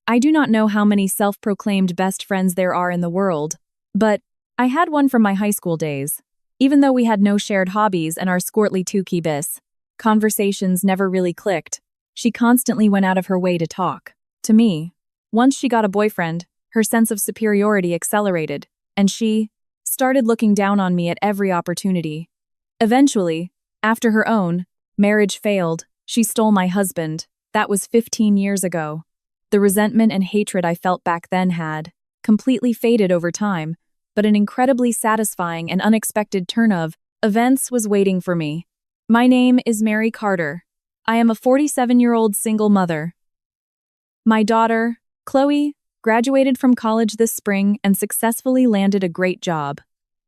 I do not know how many self-proclaimed best friends there are in the world, but I had one from my high school days. Even though we had no shared hobbies and our squirtly two-key bis, conversations never really clicked. She constantly went out of her way to talk. To me, once she got a boyfriend, her sense of superiority accelerated, and she started looking down on me at every opportunity. Eventually, after her own marriage failed, she stole my husband. That was 15 years ago. The resentment and hatred I felt back then had completely faded over time, but an incredibly satisfying and unexpected turn of events was waiting for me. My name is Mary Carter. I am a 47-year-old single mother. My daughter, Chloe, graduated from college this spring and successfully landed a great job.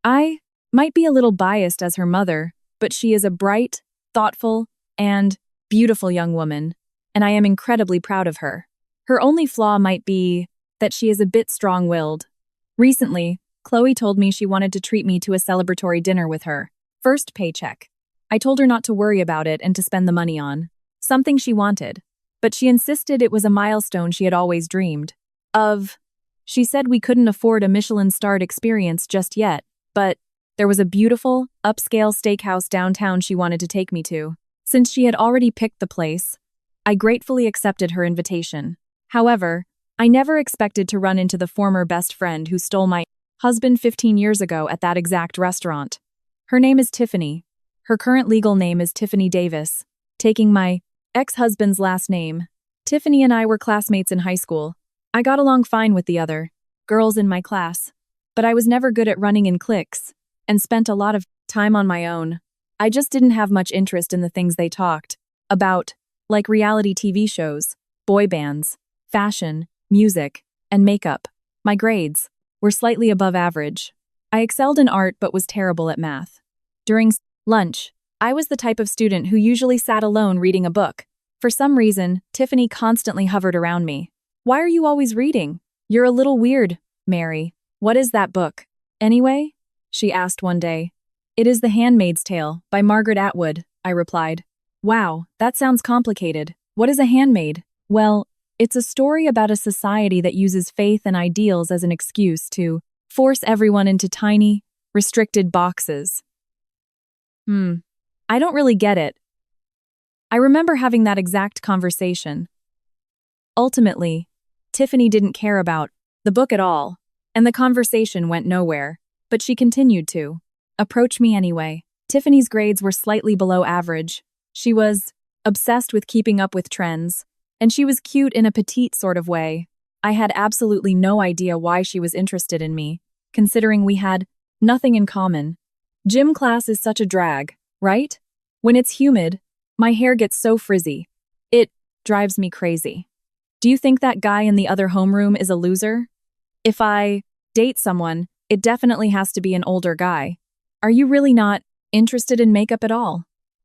I might be a little biased as her mother, but she is a bright, thoughtful, and beautiful young woman, and I am incredibly proud of her. Her only flaw might be that she is a bit strong-willed. Recently, Chloe told me she wanted to treat me to a celebratory dinner with her first paycheck. I told her not to worry about it and to spend the money on something she wanted, but she insisted it was a milestone she had always dreamed of. She said we couldn't afford a Michelin-starred experience just yet, but there was a beautiful, upscale steakhouse downtown she wanted to take me to. Since she had already picked the place, I gratefully accepted her invitation. However, I never expected to run into the former best friend who stole my husband 15 years ago at that exact restaurant. Her name is Tiffany. Her current legal name is Tiffany Davis, taking my ex-husband's last name. Tiffany and I were classmates in high school. I got along fine with the other girls in my class, but I was never good at running in cliques and spent a lot of time on my own. I just didn't have much interest in the things they talked about, like reality TV shows, boy bands, fashion, music, and makeup. My grades were slightly above average. I excelled in art but was terrible at math. During lunch, I was the type of student who usually sat alone reading a book. For some reason, Tiffany constantly hovered around me. "Why are you always reading? You're a little weird, Mary. What is that book, anyway?" she asked one day. "It is The Handmaid's Tale by Margaret Atwood," I replied. "Wow, that sounds complicated. What is a handmaid?" "Well, it's a story about a society that uses faith and ideals as an excuse to force everyone into tiny, restricted boxes." I don't really get it. I remember having that exact conversation. Ultimately, Tiffany didn't care about the book at all, and the conversation went nowhere, but she continued to approach me anyway. Tiffany's grades were slightly below average. She was obsessed with keeping up with trends, and she was cute in a petite sort of way. I had absolutely no idea why she was interested in me, considering we had nothing in common. Gym class is such a drag, right? When it's humid, my hair gets so frizzy. It drives me crazy. Do you think that guy in the other homeroom is a loser? If I date someone, it definitely has to be an older guy. Are you really not interested in makeup at all?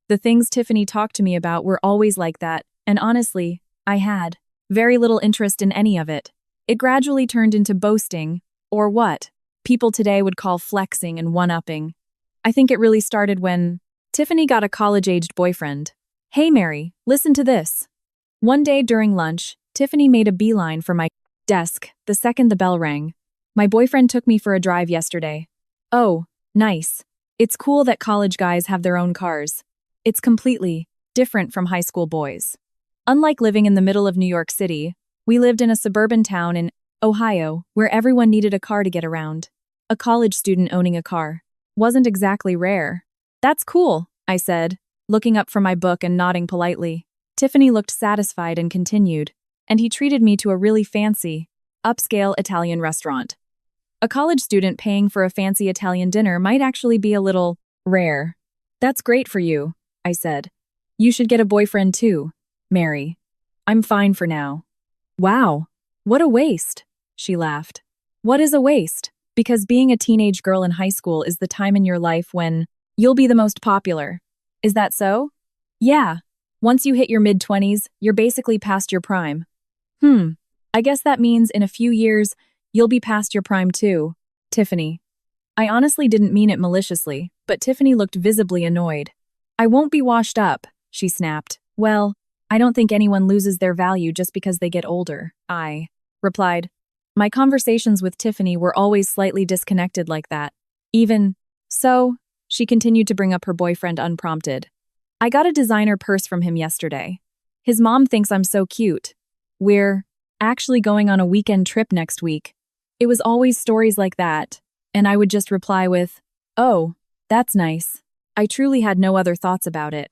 The things Tiffany talked to me about were always like that, and honestly, I had very little interest in any of it. It gradually turned into boasting, or what people today would call flexing and one-upping. I think it really started when Tiffany got a college-aged boyfriend. "Hey Mary, listen to this." One day during lunch, Tiffany made a beeline for my desk the second the bell rang. "My boyfriend took me for a drive yesterday." "Oh, nice. It's cool that college guys have their own cars. It's completely different from high school boys." Unlike living in the middle of New York City, we lived in a suburban town in Ohio where everyone needed a car to get around. A college student owning a car wasn't exactly rare. "That's cool," I said, looking up from my book and nodding politely. Tiffany looked satisfied and continued, "And he treated me to a really fancy, upscale Italian restaurant." A college student paying for a fancy Italian dinner might actually be a little rare. "That's great for you," I said. "You should get a boyfriend too, Mary. I'm fine for now." "Wow, what a waste," she laughed. "What is a waste?" "Because being a teenage girl in high school is the time in your life when you'll be the most popular." "Is that so?" "Yeah. Once you hit your mid-20s, you're basically past your prime." I guess that means in a few years, you'll be past your prime too, Tiffany." I honestly didn't mean it maliciously, but Tiffany looked visibly annoyed. "I won't be washed up," she snapped. "Well, I don't think anyone loses their value just because they get older." I replied. My conversations with Tiffany were always slightly disconnected like that. Even so, she continued to bring up her boyfriend unprompted. I got a designer purse from him yesterday. His mom thinks I'm so cute. We're actually going on a weekend trip next week. It was always stories like that, and I would just reply with, "Oh, that's nice." I truly had no other thoughts about it.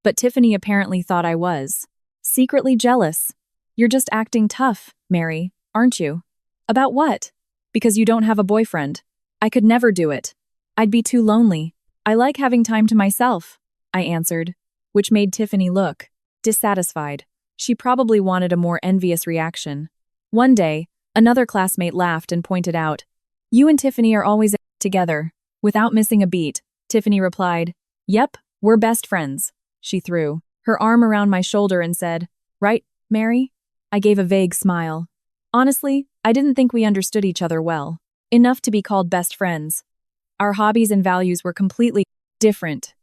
But Tiffany apparently thought I was. Secretly jealous. You're just acting tough, Mary, aren't you? About what? Because you don't have a boyfriend. I could never do it. I'd be too lonely. I like having time to myself, I answered, which made Tiffany look dissatisfied. She probably wanted a more envious reaction. One day, another classmate laughed and pointed out, "You and Tiffany are always together." Without missing a beat, Tiffany replied, "Yep, we're best friends." She threw her arm around my shoulder and said, "Right, Mary?" I gave a vague smile. Honestly, I didn't think we understood each other well, enough to be called best friends. Our hobbies and values were completely different.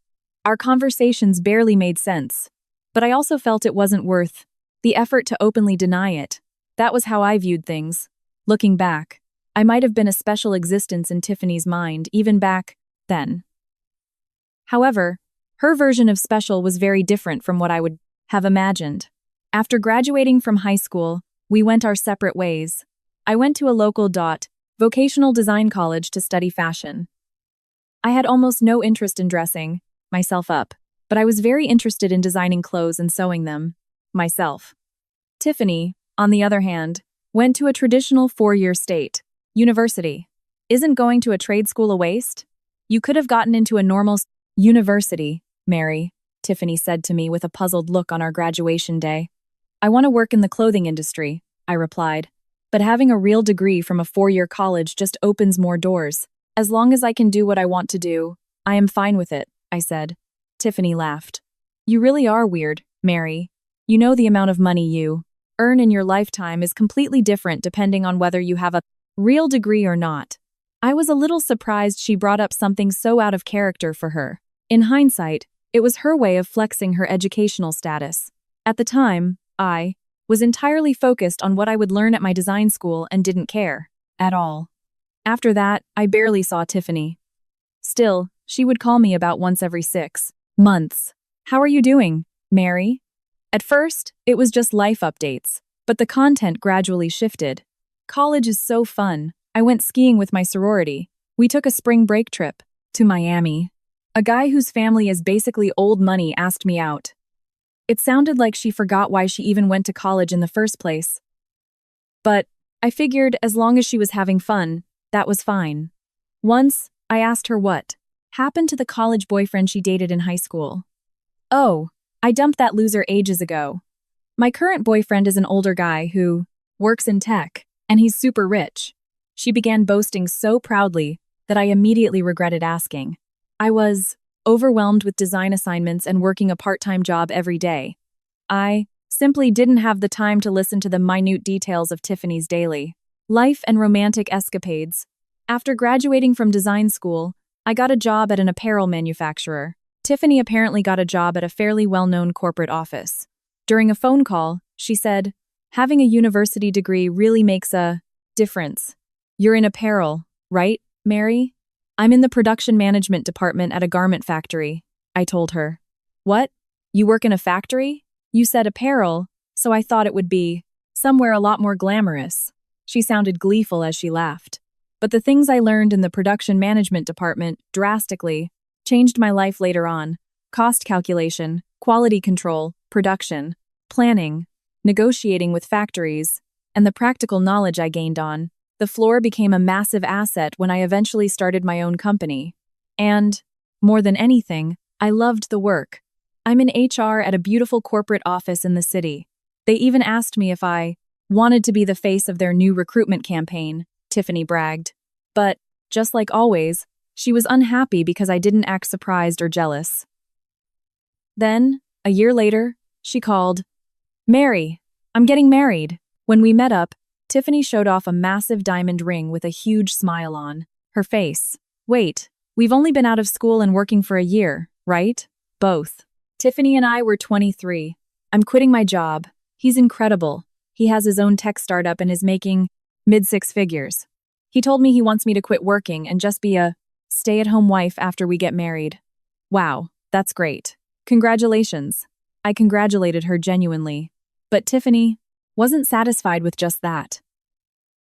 Our conversations barely made sense, but I also felt it wasn't worth the effort to openly deny it. That was how I viewed things. Looking back, I might have been a special existence in Tiffany's mind, even back then. However, her version of special was very different from what I would have imagined. After graduating from high school, we went our separate ways. I went to a local vocational design college to study fashion. I had almost no interest in dressing myself up, but I was very interested in designing clothes and sewing them myself. Tiffany, on the other hand, went to a traditional 4-year state university. Isn't going to a trade school a waste? You could have gotten into a normal university, Mary, Tiffany said to me with a puzzled look on our graduation day. I want to work in the clothing industry, I replied, but having a real degree from a 4-year college just opens more doors. As long as I can do what I want to do, I am fine with it, I said. Tiffany laughed. You really are weird, Mary. You know the amount of money you earn in your lifetime is completely different depending on whether you have a real degree or not. I was a little surprised she brought up something so out of character for her. In hindsight, it was her way of flexing her educational status. At the time, I was entirely focused on what I would learn at my design school and didn't care at all. After that, I barely saw Tiffany. Still, she would call me about once every 6 months. How are you doing, Mary? At first, it was just life updates, but the content gradually shifted. College is so fun. I went skiing with my sorority. We took a spring break trip to Miami. A guy whose family is basically old money asked me out. It sounded like she forgot why she even went to college in the first place. But I figured as long as she was having fun, that was fine. Once, I asked her what happened to the college boyfriend she dated in high school. Oh, I dumped that loser ages ago. My current boyfriend is an older guy who works in tech, and he's super rich. She began boasting so proudly that I immediately regretted asking. I was overwhelmed with design assignments and working a part-time job every day. I simply didn't have the time to listen to the minute details of Tiffany's daily life and romantic escapades. After graduating from design school, I got a job at an apparel manufacturer. Tiffany apparently got a job at a fairly well-known corporate office. During a phone call, she said, "Having a university degree really makes a difference. You're in apparel, right, Mary?" "I'm in the production management department at a garment factory," I told her. "What? You work in a factory? You said apparel, so I thought it would be somewhere a lot more glamorous." She sounded gleeful as she laughed. But the things I learned in the production management department drastically changed my life later on. Cost calculation, quality control, production, planning, negotiating with factories, and the practical knowledge I gained on the floor became a massive asset when I eventually started my own company. And, more than anything, I loved the work. I'm in HR at a beautiful corporate office in the city. They even asked me if I wanted to be the face of their new recruitment campaign, Tiffany bragged. But, just like always, she was unhappy because I didn't act surprised or jealous. Then, a year later, she called, "Mary, I'm getting married." When we met up, Tiffany showed off a massive diamond ring with a huge smile on her face. "Wait, we've only been out of school and working for a year, right?" "Both. Tiffany and I were 23. I'm quitting my job. He's incredible. He has his own tech startup and is making mid-six figures. He told me he wants me to quit working and just be a stay-at-home wife after we get married. Wow, that's great. Congratulations. I congratulated her genuinely. But Tiffany wasn't satisfied with just that.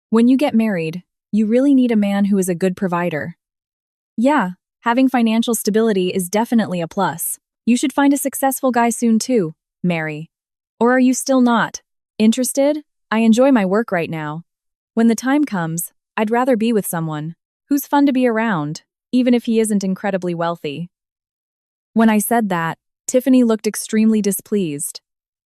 When you get married, you really need a man who is a good provider. Yeah, having financial stability is definitely a plus. You should find a successful guy soon too, Mary. Or are you still not interested? I enjoy my work right now. When the time comes, I'd rather be with someone who's fun to be around, even if he isn't incredibly wealthy. When I said that, Tiffany looked extremely displeased.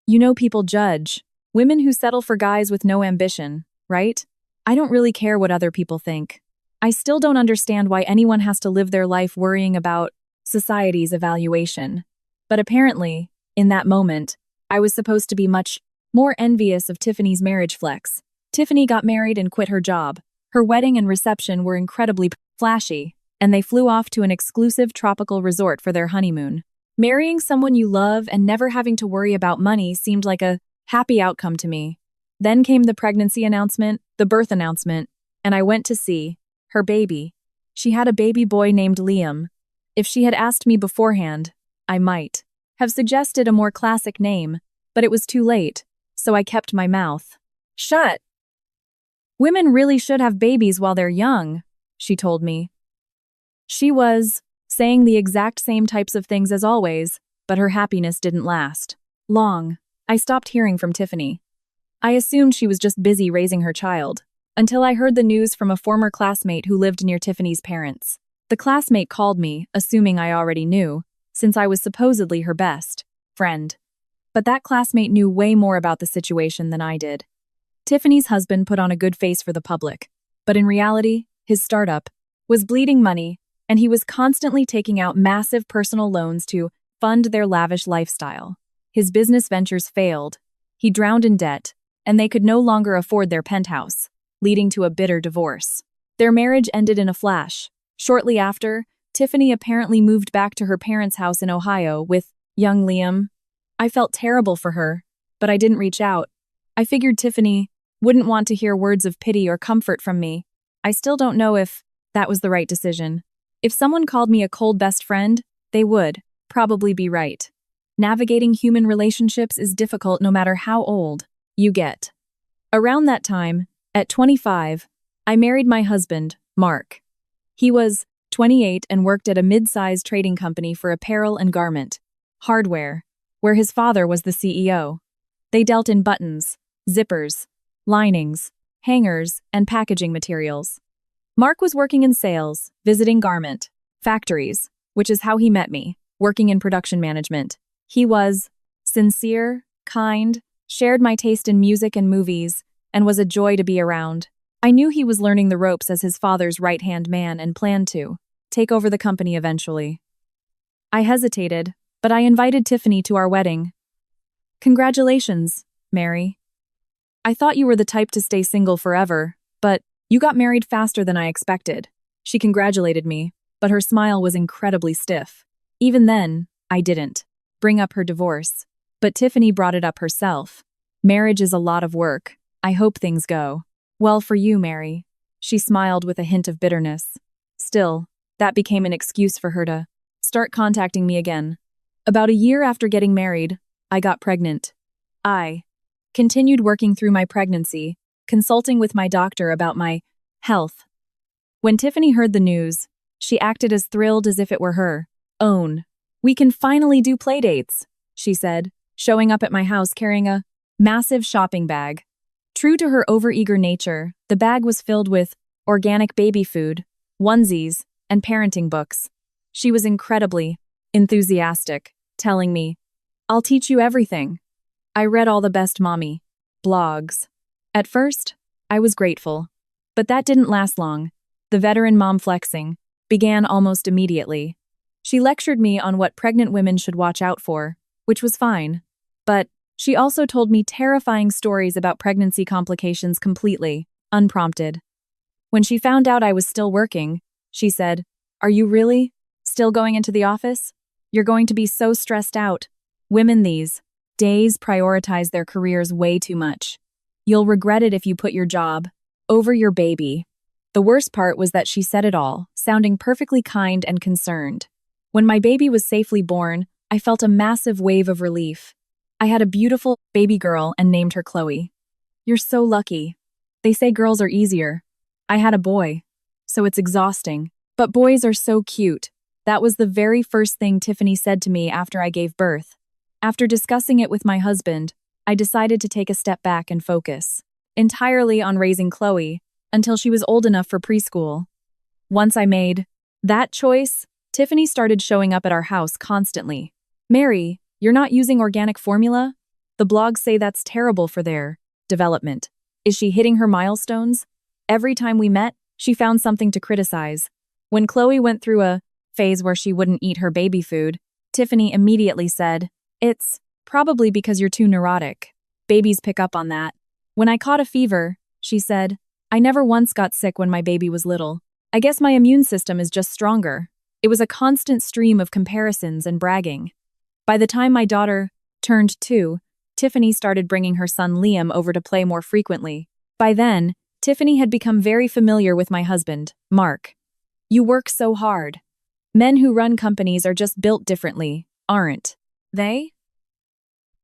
You know, people judge women who settle for guys with no ambition, right? I don't really care what other people think. I still don't understand why anyone has to live their life worrying about society's evaluation. But apparently, in that moment, I was supposed to be much more envious of Tiffany's marriage flex. Tiffany got married and quit her job. Her wedding and reception were incredibly flashy, and they flew off to an exclusive tropical resort for their honeymoon. Marrying someone you love and never having to worry about money seemed like a happy outcome to me. Then came the pregnancy announcement, the birth announcement, and I went to see her baby. She had a baby boy named Liam. If she had asked me beforehand, I might have suggested a more classic name, but it was too late, so I kept my mouth shut. Women really should have babies while they're young, she told me. She was saying the exact same types of things as always, but her happiness didn't last long. I stopped hearing from Tiffany. I assumed she was just busy raising her child, until I heard the news from a former classmate who lived near Tiffany's parents. The classmate called me, assuming I already knew, since I was supposedly her best friend. But that classmate knew way more about the situation than I did. Tiffany's husband put on a good face for the public, but in reality, his startup was bleeding money, and he was constantly taking out massive personal loans to fund their lavish lifestyle. His business ventures failed, he drowned in debt, and they could no longer afford their penthouse, leading to a bitter divorce. Their marriage ended in a flash. Shortly after, Tiffany apparently moved back to her parents' house in Ohio with young Liam. I felt terrible for her, but I didn't reach out. I figured Tiffany wouldn't want to hear words of pity or comfort from me. I still don't know if that was the right decision. If someone called me a cold best friend, they would probably be right. Navigating human relationships is difficult no matter how old you get. Around that time, at 25, I married my husband, Mark. He was 28 and worked at a mid-sized trading company for apparel and garment hardware, where his father was the CEO. They dealt in buttons, zippers, linings, hangers, and packaging materials. Mark was working in sales, visiting garment factories, which is how he met me, working in production management. He was sincere, kind, shared my taste in music and movies, and was a joy to be around. I knew he was learning the ropes as his father's right-hand man and planned to take over the company eventually. I hesitated, but I invited Tiffany to our wedding. Congratulations, Mary. I thought you were the type to stay single forever, but you got married faster than I expected. She congratulated me, but her smile was incredibly stiff. Even then, I didn't bring up her divorce, but Tiffany brought it up herself. Marriage is a lot of work. I hope things go well for you, Mary. She smiled with a hint of bitterness. Still, that became an excuse for her to start contacting me again. About a year after getting married, I got pregnant. I continued working through my pregnancy, consulting with my doctor about my health. When Tiffany heard the news, she acted as thrilled as if it were her own. We can finally do playdates, she said, showing up at my house carrying a massive shopping bag. True to her overeager nature, the bag was filled with organic baby food, onesies, and parenting books. She was incredibly enthusiastic, telling me, "I'll teach you everything." I read all the best mommy blogs. At first, I was grateful, but that didn't last long. The veteran mom flexing began almost immediately. She lectured me on what pregnant women should watch out for, which was fine, but she also told me terrifying stories about pregnancy complications completely unprompted. When she found out I was still working, she said, "Are you really still going into the office? You're going to be so stressed out." Women these days prioritize their careers way too much. You'll regret it if you put your job over your baby. The worst part was that she said it all, sounding perfectly kind and concerned. When my baby was safely born, I felt a massive wave of relief. I had a beautiful baby girl and named her Chloe. You're so lucky. They say girls are easier. I had a boy, so it's exhausting. But boys are so cute. That was the very first thing Tiffany said to me after I gave birth. After discussing it with my husband, I decided to take a step back and focus entirely on raising Chloe until she was old enough for preschool. Once I made that choice, Tiffany started showing up at our house constantly. Mary, you're not using organic formula? The blogs say that's terrible for their development. Is she hitting her milestones? Every time we met, she found something to criticize. When Chloe went through a phase where she wouldn't eat her baby food, Tiffany immediately said, "It's probably because you're too neurotic. Babies pick up on that." When I caught a fever, she said, "I never once got sick when my baby was little. I guess my immune system is just stronger." It was a constant stream of comparisons and bragging. By the time my daughter turned 2, Tiffany started bringing her son Liam over to play more frequently. By then, Tiffany had become very familiar with my husband, Mark. You work so hard. Men who run companies are just built differently, aren't they?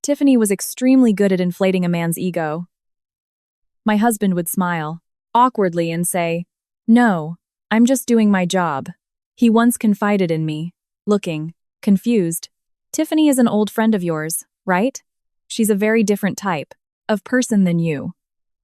Tiffany was extremely good at inflating a man's ego. My husband would smile, awkwardly, and say, "No, I'm just doing my job." He once confided in me, looking confused. "Tiffany is an old friend of yours, right? She's a very different type of person than you."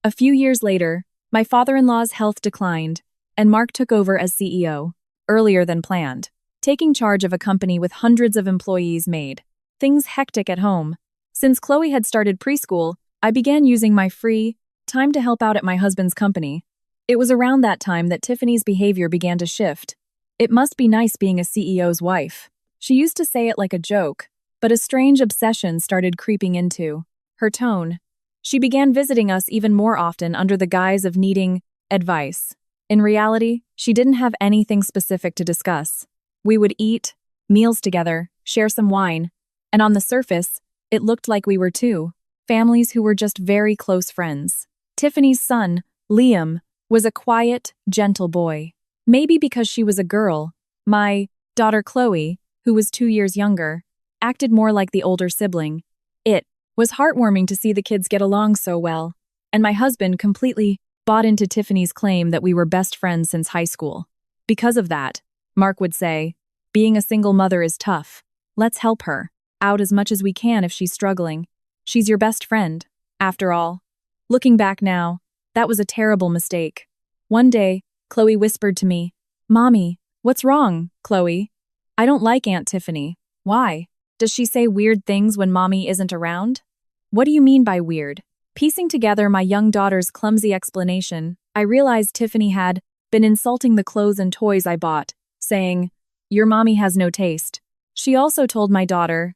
A few years later, my father-in-law's health declined, and Mark took over as CEO, earlier than planned. Taking charge of a company with hundreds of employees made things hectic at home. Since Chloe had started preschool, I began using my free time to help out at my husband's company. It was around that time that Tiffany's behavior began to shift. "It must be nice being a CEO's wife." She used to say it like a joke, but a strange obsession started creeping into her tone. She began visiting us even more often under the guise of needing advice. In reality, she didn't have anything specific to discuss. We would eat meals together, share some wine, and on the surface, it looked like we were two families who were just very close friends. Tiffany's son, Liam, was a quiet, gentle boy. Maybe because she was a girl, my daughter Chloe, who was 2 years younger, acted more like the older sibling. It was heartwarming to see the kids get along so well, and my husband completely bought into Tiffany's claim that we were best friends since high school. Because of that, Mark would say, "Being a single mother is tough. Let's help her out as much as we can if she's struggling. She's your best friend, after all." Looking back now, that was a terrible mistake. One day, Chloe whispered to me, "Mommy, what's wrong, Chloe? I don't like Aunt Tiffany." "Why? Does she say weird things when Mommy isn't around?" "What do you mean by weird?" Piecing together my young daughter's clumsy explanation, I realized Tiffany had been insulting the clothes and toys I bought, saying, "Your mommy has no taste." She also told my daughter,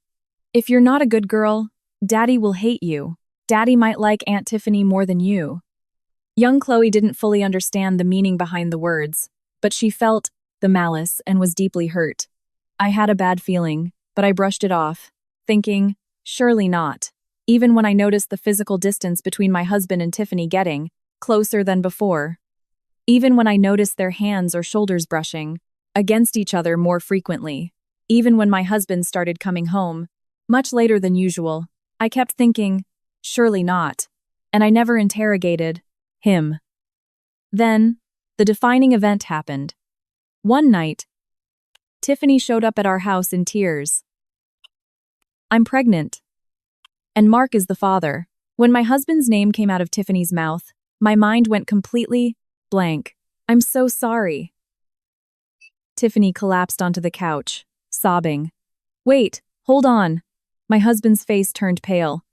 "If you're not a good girl, Daddy will hate you. Daddy might like Aunt Tiffany more than you." Young Chloe didn't fully understand the meaning behind the words, but she felt the malice and was deeply hurt. I had a bad feeling, but I brushed it off, thinking, surely not. Even when I noticed the physical distance between my husband and Tiffany getting closer than before. Even when I noticed their hands or shoulders brushing against each other more frequently. Even when my husband started coming home much later than usual, I kept thinking, surely not, and I never interrogated him. Then, the defining event happened. One night, Tiffany showed up at our house in tears. "I'm pregnant. And Mark is the father." When my husband's name came out of Tiffany's mouth, my mind went completely blank. "I'm so sorry." Tiffany collapsed onto the couch, sobbing. "Wait, hold on." My husband's face turned pale.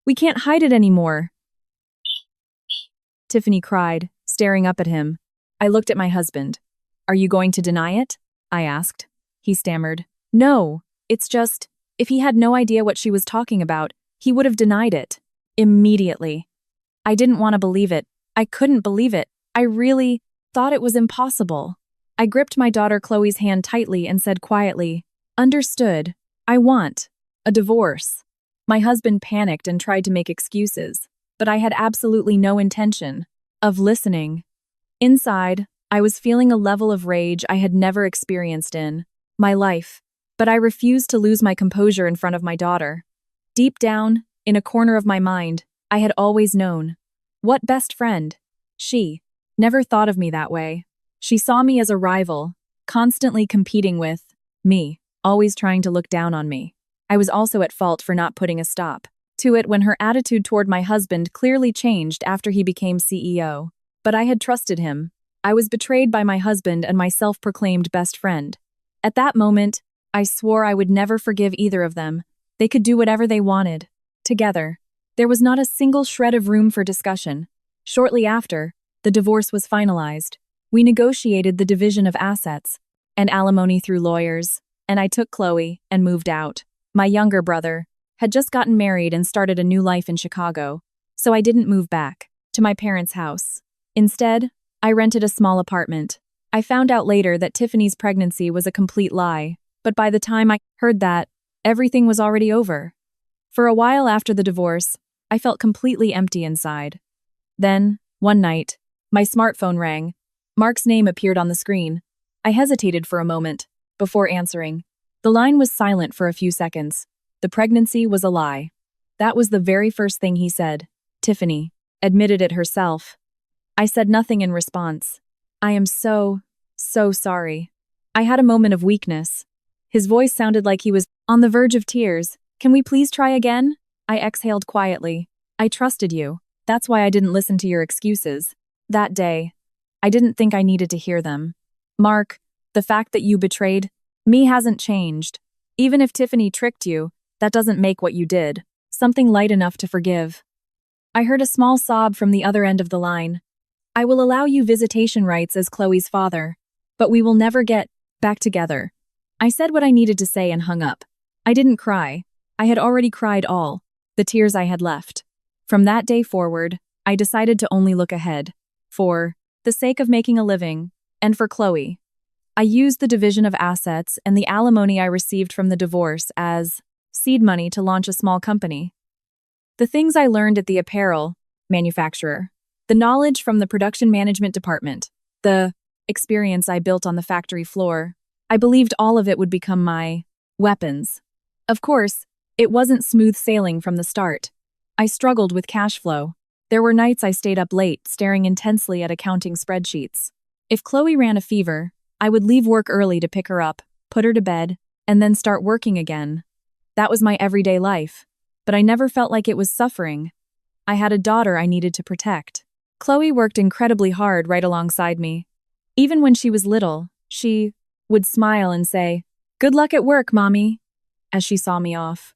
"We can't hide it anymore," Tiffany cried, staring up at him. I looked at my husband. "Are you going to deny it?" I asked. He stammered. "No, it's just, if he had no idea what she was talking about, he would have denied it. Immediately." I didn't want to believe it. I couldn't believe it. I really thought it was impossible. I gripped my daughter Chloe's hand tightly and said quietly, "Understood. I want a divorce." My husband panicked and tried to make excuses, but I had absolutely no intention of listening. Inside, I was feeling a level of rage I had never experienced in my life, but I refused to lose my composure in front of my daughter. Deep down, in a corner of my mind, I had always known. What best friend? She never thought of me that way. She saw me as a rival, constantly competing with me, always trying to look down on me. I was also at fault for not putting a stop to it when her attitude toward my husband clearly changed after he became CEO. But I had trusted him. I was betrayed by my husband and my self-proclaimed best friend. At that moment, I swore I would never forgive either of them. They could do whatever they wanted. Together. There was not a single shred of room for discussion. Shortly after, the divorce was finalized. We negotiated the division of assets and alimony through lawyers, and I took Chloe and moved out. My younger brother had just gotten married and started a new life in Chicago, so I didn't move back to my parents' house. Instead, I rented a small apartment. I found out later that Tiffany's pregnancy was a complete lie, but by the time I heard that, everything was already over. For a while after the divorce, I felt completely empty inside. Then, one night, my smartphone rang. Mark's name appeared on the screen. I hesitated for a moment before answering. The line was silent for a few seconds. The pregnancy was a lie. That was the very first thing he said. Tiffany admitted it herself. I said nothing in response. I am so sorry. I had a moment of weakness. His voice sounded like he was on the verge of tears. Can we please try again? I exhaled quietly. I trusted you. That's why I didn't listen to your excuses. That day, I didn't think I needed to hear them. Mark, the fact that you betrayed me hasn't changed. Even if Tiffany tricked you, that doesn't make what you did something light enough to forgive. I heard a small sob from the other end of the line. I will allow you visitation rights as Chloe's father, but we will never get back together. I said what I needed to say and hung up. I didn't cry. I had already cried all the tears I had left. From that day forward, I decided to only look ahead, for the sake of making a living, and for Chloe. I used the division of assets and the alimony I received from the divorce as seed money to launch a small company. The things I learned at the apparel manufacturer, the knowledge from the production management department, the experience I built on the factory floor, I believed all of it would become my weapons. Of course, it wasn't smooth sailing from the start. I struggled with cash flow. There were nights I stayed up late, staring intensely at accounting spreadsheets. If Chloe ran a fever, I would leave work early to pick her up, put her to bed, and then start working again. That was my everyday life, but I never felt like it was suffering. I had a daughter I needed to protect. Chloe worked incredibly hard right alongside me. Even when she was little, she would smile and say, "Good luck at work, Mommy," as she saw me off.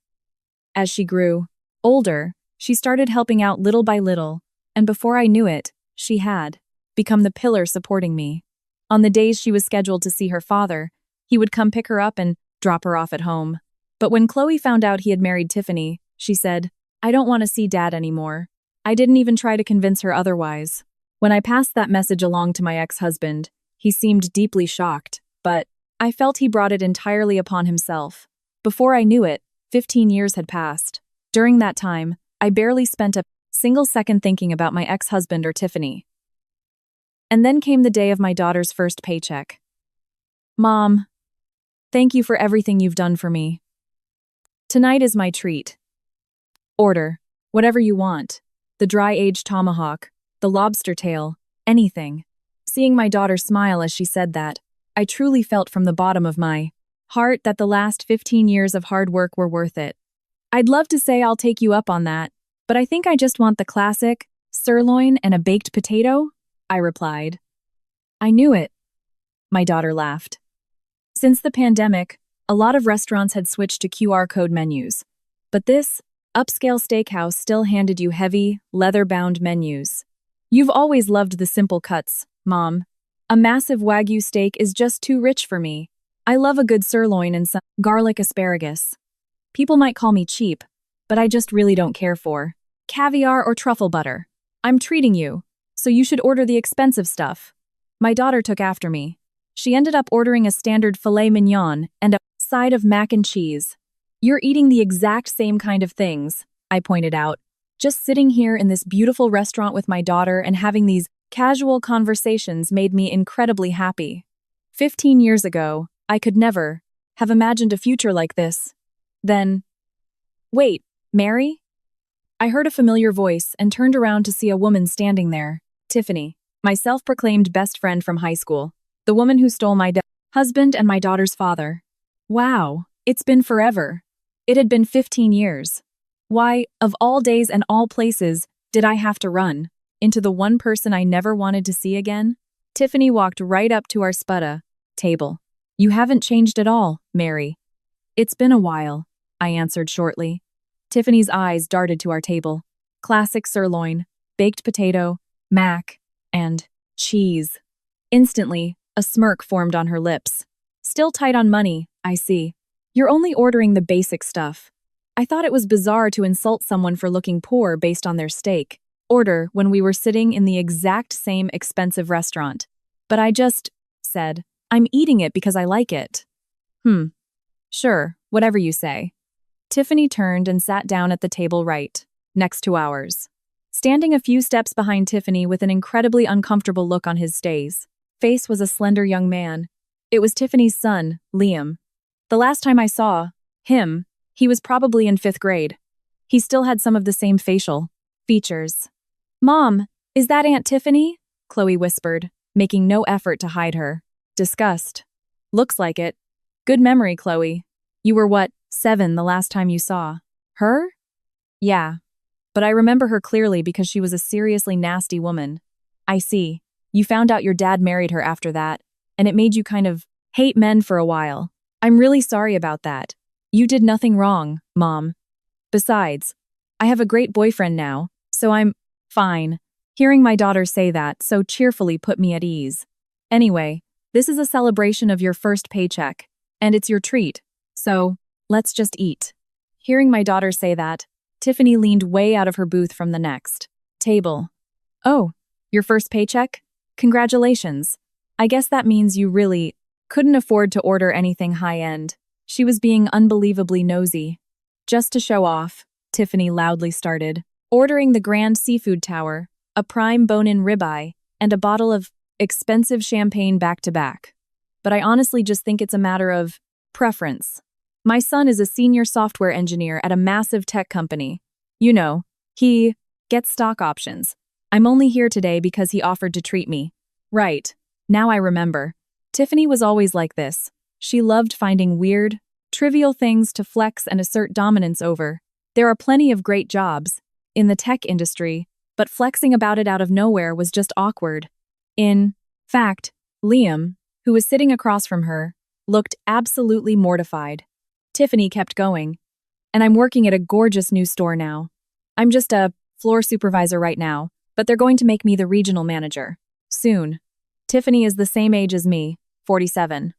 As she grew older, she started helping out little by little, and before I knew it, she had become the pillar supporting me. On the days she was scheduled to see her father, he would come pick her up and drop her off at home. But when Chloe found out he had married Tiffany, she said, "I don't want to see Dad anymore." I didn't even try to convince her otherwise. When I passed that message along to my ex-husband, he seemed deeply shocked, but I felt he brought it entirely upon himself. Before I knew it, 15 years had passed. During that time, I barely spent a single second thinking about my ex-husband or Tiffany. And then came the day of my daughter's first paycheck. Mom, thank you for everything you've done for me. Tonight is my treat. Order whatever you want. The dry-aged tomahawk, the lobster tail, anything. Seeing my daughter smile as she said that, I truly felt from the bottom of my heart that the last 15 years of hard work were worth it. I'd love to say I'll take you up on that, but I think I just want the classic sirloin and a baked potato, I replied. I knew it. My daughter laughed. Since the pandemic, a lot of restaurants had switched to QR code menus, but this upscale steakhouse still handed you heavy, leather-bound menus. You've always loved the simple cuts, Mom. A massive Wagyu steak is just too rich for me. I love a good sirloin and some garlic asparagus. People might call me cheap, but I just really don't care for caviar or truffle butter. I'm treating you, so you should order the expensive stuff. My daughter took after me. She ended up ordering a standard filet mignon and a side of mac and cheese. You're eating the exact same kind of things, I pointed out. Just sitting here in this beautiful restaurant with my daughter and having these casual conversations made me incredibly happy. 15 years ago, I could never have imagined a future like this. Then, wait, Mary? I heard a familiar voice and turned around to see a woman standing there. Tiffany, my self-proclaimed best friend from high school. The woman who stole my husband and my daughter's father. Wow, it's been forever. It had been 15 years. Why, of all days and all places, did I have to run into the one person I never wanted to see again? Tiffany walked right up to our spudda table. You haven't changed at all, Mary. It's been a while, I answered shortly. Tiffany's eyes darted to our table. Classic sirloin, baked potato, mac, and cheese. Instantly, a smirk formed on her lips. Still tight on money, I see. You're only ordering the basic stuff. I thought it was bizarre to insult someone for looking poor based on their steak order when we were sitting in the exact same expensive restaurant. But I just said, I'm eating it because I like it. Sure, whatever you say. Tiffany turned and sat down at the table right next to ours. Standing a few steps behind Tiffany with an incredibly uncomfortable look on his face was a slender young man. It was Tiffany's son, Liam. The last time I saw him, he was probably in 5th grade. He still had some of the same facial features. Mom, is that Aunt Tiffany? Chloe whispered, making no effort to hide her disgust. Looks like it. Good memory, Chloe. You were 7 the last time you saw her? Yeah, but I remember her clearly because she was a seriously nasty woman. I see. You found out your dad married her after that, and it made you kind of hate men for a while. I'm really sorry about that. You did nothing wrong, Mom. Besides, I have a great boyfriend now, so I'm fine. Hearing my daughter say that so cheerfully put me at ease. Anyway, this is a celebration of your first paycheck, and it's your treat, so let's just eat. Hearing my daughter say that, Tiffany leaned way out of her booth from the next table. Oh, your first paycheck? Congratulations. I guess that means you really couldn't afford to order anything high-end. She was being unbelievably nosy. Just to show off, Tiffany loudly started, ordering the Grand Seafood Tower, a prime bone-in ribeye, and a bottle of expensive champagne back-to-back. But I honestly just think it's a matter of preference. My son is a senior software engineer at a massive tech company. You know, he gets stock options. I'm only here today because he offered to treat me. Right. Now I remember. Tiffany was always like this. She loved finding weird, trivial things to flex and assert dominance over. There are plenty of great jobs in the tech industry, but flexing about it out of nowhere was just awkward. In fact, Liam, who was sitting across from her, looked absolutely mortified. Tiffany kept going. And I'm working at a gorgeous new store now. I'm just a floor supervisor right now, but they're going to make me the regional manager soon. Tiffany is the same age as me, 47.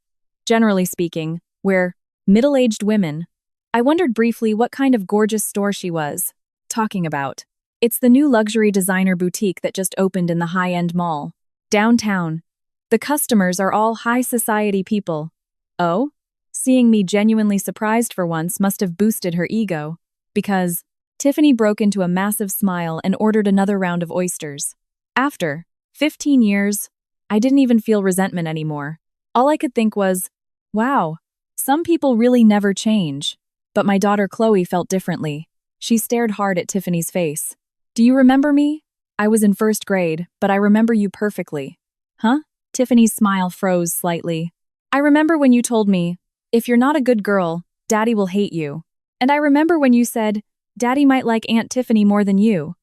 Generally speaking, we're middle-aged women. I wondered briefly what kind of gorgeous store she was talking about. It's the new luxury designer boutique that just opened in the high-end mall, downtown. The customers are all high society people. Oh? Seeing me genuinely surprised for once must have boosted her ego, because Tiffany broke into a massive smile and ordered another round of oysters. After 15 years, I didn't even feel resentment anymore. All I could think was, wow, some people really never change. But my daughter Chloe felt differently. She stared hard at Tiffany's face. Do you remember me? I was in 1st grade, but I remember you perfectly. Huh? Tiffany's smile froze slightly. I remember when you told me, if you're not a good girl, Daddy will hate you. And I remember when you said, Daddy might like Aunt Tiffany more than you.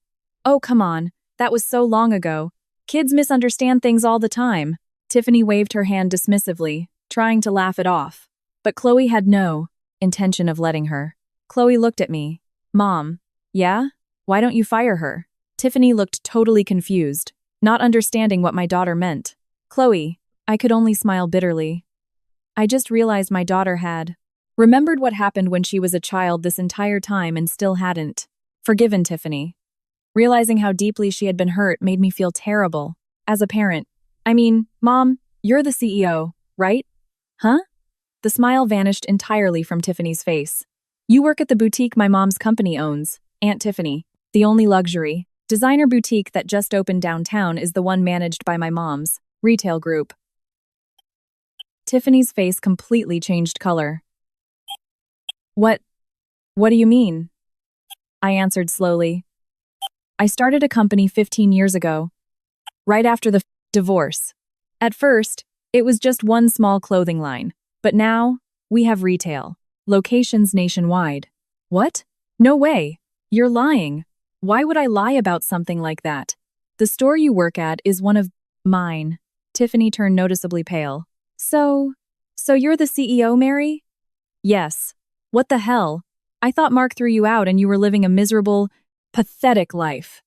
Oh, come on, that was so long ago. Kids misunderstand things all the time. Tiffany waved her hand dismissively, trying to laugh it off. But Chloe had no intention of letting her. Chloe looked at me. Mom, yeah? Why don't you fire her? Tiffany looked totally confused, not understanding what my daughter meant. Chloe, I could only smile bitterly. I just realized my daughter had remembered what happened when she was a child this entire time and still hadn't forgiven Tiffany. Realizing how deeply she had been hurt made me feel terrible. As a parent. I mean, Mom, you're the CEO, right? Huh? The smile vanished entirely from Tiffany's face. You work at the boutique my mom's company owns, Aunt Tiffany. The only luxury, designer boutique that just opened downtown is the one managed by my mom's retail group. Tiffany's face completely changed color. What do you mean? I answered slowly. I started a company 15 years ago, right after the divorce. At first, it was just one small clothing line, but now we have retail, locations nationwide. What? No way. You're lying. Why would I lie about something like that? The store you work at is one of mine. Tiffany turned noticeably pale. So you're the CEO, Mary? Yes. What the hell? I thought Mark threw you out and you were living a miserable, pathetic life.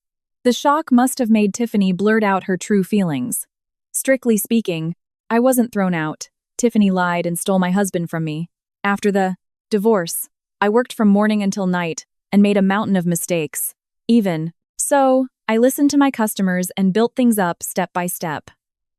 The shock must have made Tiffany blurt out her true feelings. Strictly speaking, I wasn't thrown out. Tiffany lied and stole my husband from me. After the divorce, I worked from morning until night and made a mountain of mistakes. Even so, I listened to my customers and built things up step by step.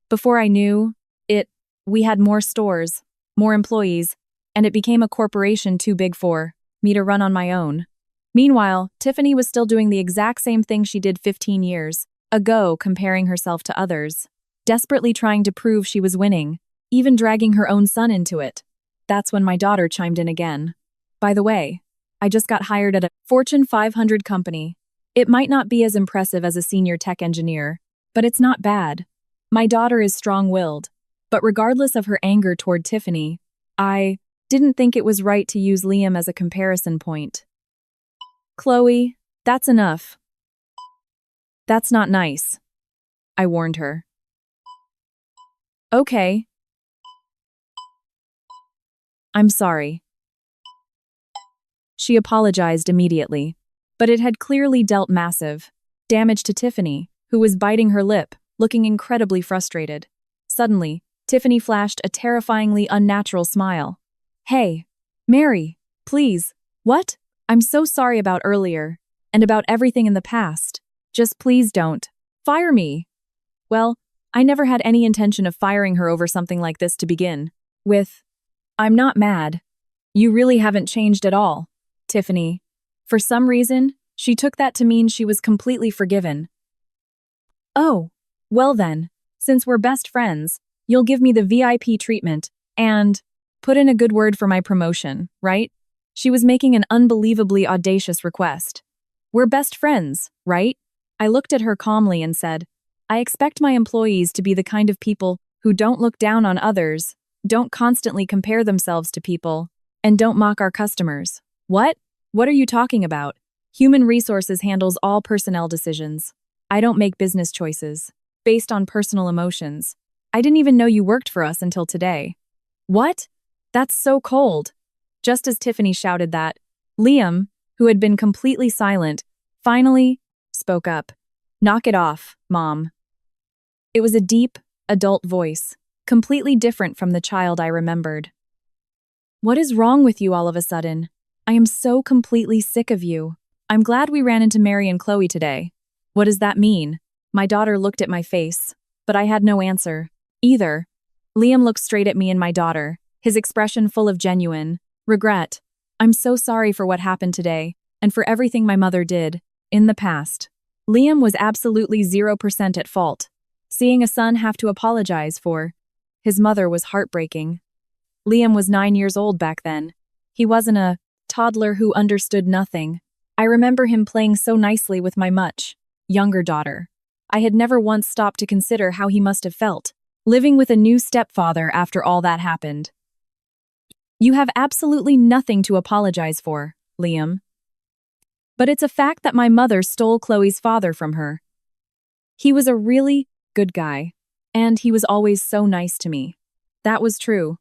Before I knew it, we had more stores, more employees, and it became a corporation too big for me to run on my own. Meanwhile, Tiffany was still doing the exact same thing she did 15 years ago, comparing herself to others, desperately trying to prove she was winning, even dragging her own son into it. That's when my daughter chimed in again. By the way, I just got hired at a Fortune 500 company. It might not be as impressive as a senior tech engineer, but it's not bad. My daughter is strong-willed, but regardless of her anger toward Tiffany, I didn't think it was right to use Liam as a comparison point. Chloe, that's enough. That's not nice, I warned her. Okay. I'm sorry. She apologized immediately, but it had clearly dealt massive damage to Tiffany, who was biting her lip, looking incredibly frustrated. Suddenly, Tiffany flashed a terrifyingly unnatural smile. Hey, Mary, please. What? I'm so sorry about earlier, and about everything in the past. Just please don't fire me. Well, I never had any intention of firing her over something like this to begin with. I'm not mad. You really haven't changed at all, Tiffany. For some reason, she took that to mean she was completely forgiven. Oh, well then, since we're best friends, you'll give me the VIP treatment and put in a good word for my promotion, right? She was making an unbelievably audacious request. We're best friends, right? I looked at her calmly and said, I expect my employees to be the kind of people who don't look down on others, don't constantly compare themselves to people, and don't mock our customers. What? What are you talking about? Human Resources handles all personnel decisions. I don't make business choices based on personal emotions. I didn't even know you worked for us until today. What? That's so cold. Just as Tiffany shouted that, Liam, who had been completely silent, finally spoke up. Knock it off, Mom. It was a deep, adult voice, completely different from the child I remembered. What is wrong with you all of a sudden? I am so completely sick of you. I'm glad we ran into Mary and Chloe today. What does that mean? My daughter looked at my face, but I had no answer. Either. Liam looked straight at me and my daughter, his expression full of genuine regret. I'm so sorry for what happened today, and for everything my mother did in the past. Liam was absolutely 0% at fault. Seeing a son have to apologize for his mother was heartbreaking. Liam was 9 years old back then. He wasn't a toddler who understood nothing. I remember him playing so nicely with my much younger daughter. I had never once stopped to consider how he must have felt, living with a new stepfather after all that happened. You have absolutely nothing to apologize for, Liam. But it's a fact that my mother stole Chloe's father from her. He was a really good guy, and he was always so nice to me. That was true.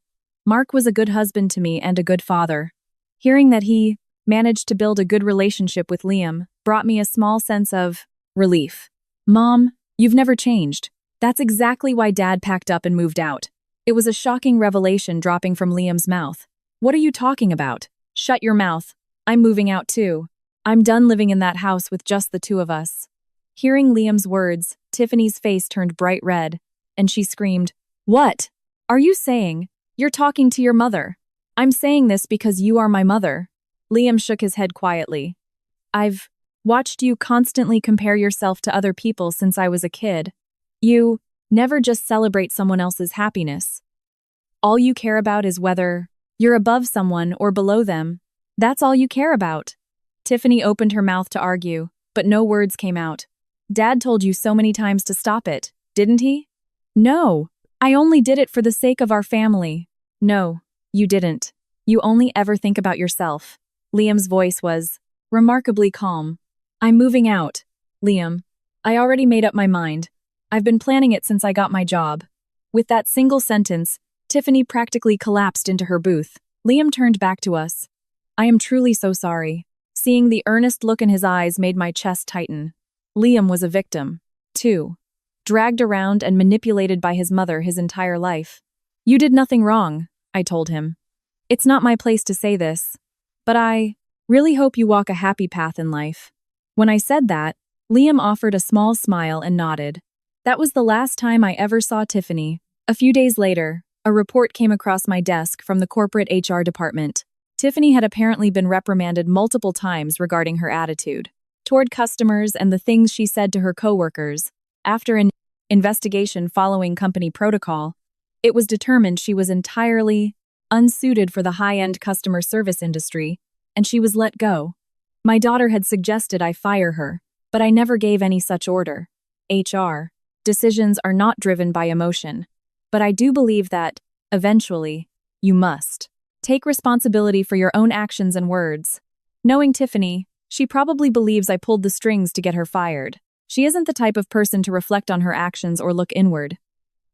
Mark was a good husband to me and a good father. Hearing that he managed to build a good relationship with Liam brought me a small sense of relief. Mom, you've never changed. That's exactly why Dad packed up and moved out. It was a shocking revelation dropping from Liam's mouth. What are you talking about? Shut your mouth. I'm moving out too. I'm done living in that house with just the two of us. Hearing Liam's words, Tiffany's face turned bright red, and she screamed, What? Are you saying? You're talking to your mother. I'm saying this because you are my mother. Liam shook his head quietly. I've Watched you constantly compare yourself to other people since I was a kid. You never just celebrate someone else's happiness. All you care about is whether you're above someone or below them. That's all you care about. Tiffany opened her mouth to argue, but no words came out. Dad told you so many times to stop it, didn't he? No, I only did it for the sake of our family. No, you didn't. You only ever think about yourself. Liam's voice was remarkably calm. I'm moving out, Liam. I already made up my mind. I've been planning it since I got my job. With that single sentence, Tiffany practically collapsed into her booth. Liam turned back to us. I am truly so sorry. Seeing the earnest look in his eyes made my chest tighten. Liam was a victim, too. Dragged around and manipulated by his mother his entire life. You did nothing wrong, I told him. It's not my place to say this, but I really hope you walk a happy path in life. When I said that, Liam offered a small smile and nodded. That was the last time I ever saw Tiffany. A few days later, a report came across my desk from the corporate HR department. Tiffany had apparently been reprimanded multiple times regarding her attitude toward customers and the things she said to her coworkers. After an investigation following company protocol, it was determined she was entirely unsuited for the high-end customer service industry, and she was let go. My daughter had suggested I fire her, but I never gave any such order. HR decisions are not driven by emotion, but I do believe that, eventually, you must take responsibility for your own actions and words. Knowing Tiffany, she probably believes I pulled the strings to get her fired. She isn't the type of person to reflect on her actions or look inward.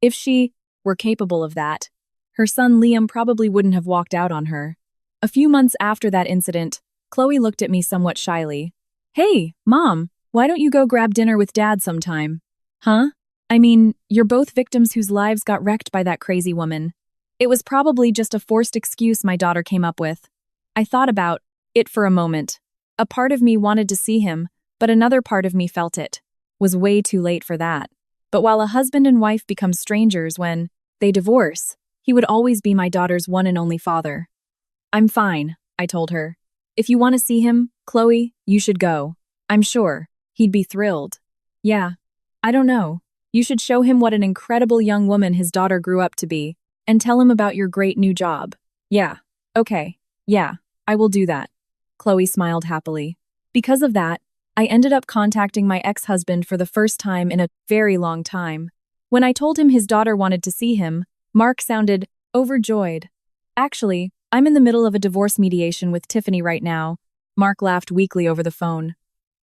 If she were capable of that, her son Liam probably wouldn't have walked out on her. A few months after that incident, Chloe looked at me somewhat shyly. Hey, Mom, why don't you go grab dinner with Dad sometime? Huh? I mean, you're both victims whose lives got wrecked by that crazy woman. It was probably just a forced excuse my daughter came up with. I thought about it for a moment. A part of me wanted to see him, but another part of me felt it was way too late for that. But while a husband and wife become strangers when they divorce, he would always be my daughter's one and only father. I'm fine, I told her. If you want to see him, Chloe, you should go. I'm sure he'd be thrilled. Yeah, I don't know. You should show him what an incredible young woman his daughter grew up to be, and tell him about your great new job. Yeah, okay, yeah, I will do that. Chloe smiled happily. Because of that, I ended up contacting my ex-husband for the first time in a very long time. When I told him his daughter wanted to see him, Mark sounded overjoyed. Actually, I'm in the middle of a divorce mediation with Tiffany right now. Mark laughed weakly over the phone.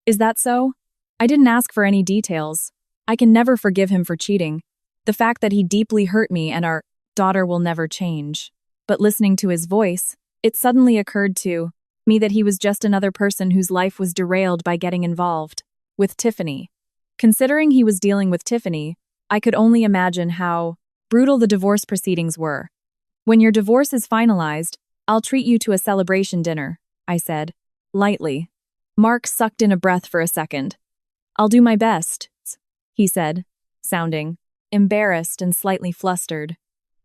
Is that so? I didn't ask for any details. I can never forgive him for cheating. The fact that he deeply hurt me and our daughter will never change. But listening to his voice, it suddenly occurred to me that he was just another person whose life was derailed by getting involved with Tiffany. Considering he was dealing with Tiffany, I could only imagine how brutal the divorce proceedings were. When your divorce is finalized, I'll treat you to a celebration dinner, I said, lightly. Mark sucked in a breath for a second. I'll do my best, he said, sounding embarrassed and slightly flustered.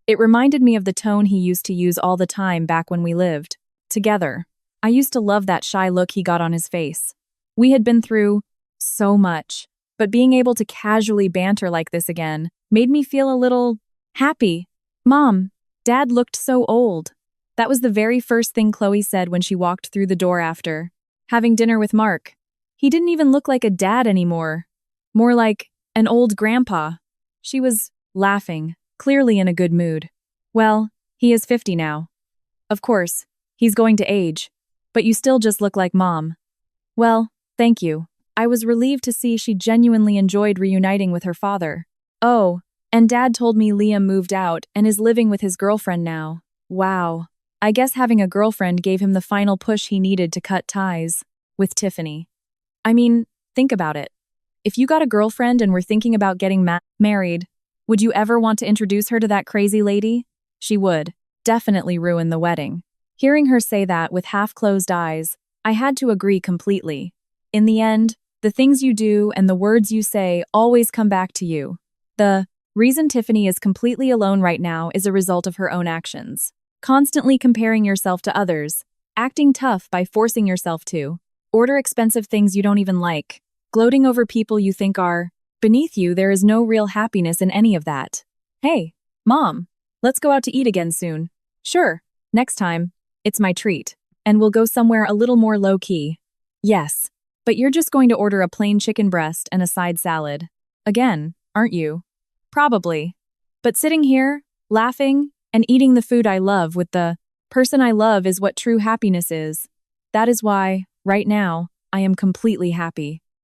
It reminded me of the tone he used to use all the time back when we lived together. I used to love that shy look he got on his face. We had been through so much, but being able to casually banter like this again made me feel a little happy. Mom, Dad looked so old. That was the very first thing Chloe said when she walked through the door after having dinner with Mark. He didn't even look like a dad anymore. More like an old grandpa. She was laughing, clearly in a good mood. Well, he is 50 now. Of course, he's going to age. But you still just look like Mom. Well, thank you. I was relieved to see she genuinely enjoyed reuniting with her father. Oh, and Dad told me Liam moved out and is living with his girlfriend now. Wow. I guess having a girlfriend gave him the final push he needed to cut ties with Tiffany. I mean, think about it. If you got a girlfriend and were thinking about getting married, would you ever want to introduce her to that crazy lady? She would definitely ruin the wedding. Hearing her say that with half-closed eyes, I had to agree completely. In the end, the things you do and the words you say always come back to you. The reason Tiffany is completely alone right now is a result of her own actions. Constantly comparing yourself to others, acting tough by forcing yourself to, Order expensive things you don't even like. Gloating over people you think are beneath you, there is no real happiness in any of that. Hey, Mom, let's go out to eat again soon. Sure, next time. It's my treat. And we'll go somewhere a little more low-key. Yes, but you're just going to order a plain chicken breast and a side salad. Again, aren't you? Probably. But sitting here, laughing, and eating the food I love with the person I love is what true happiness is. That is why, right now, I am completely happy.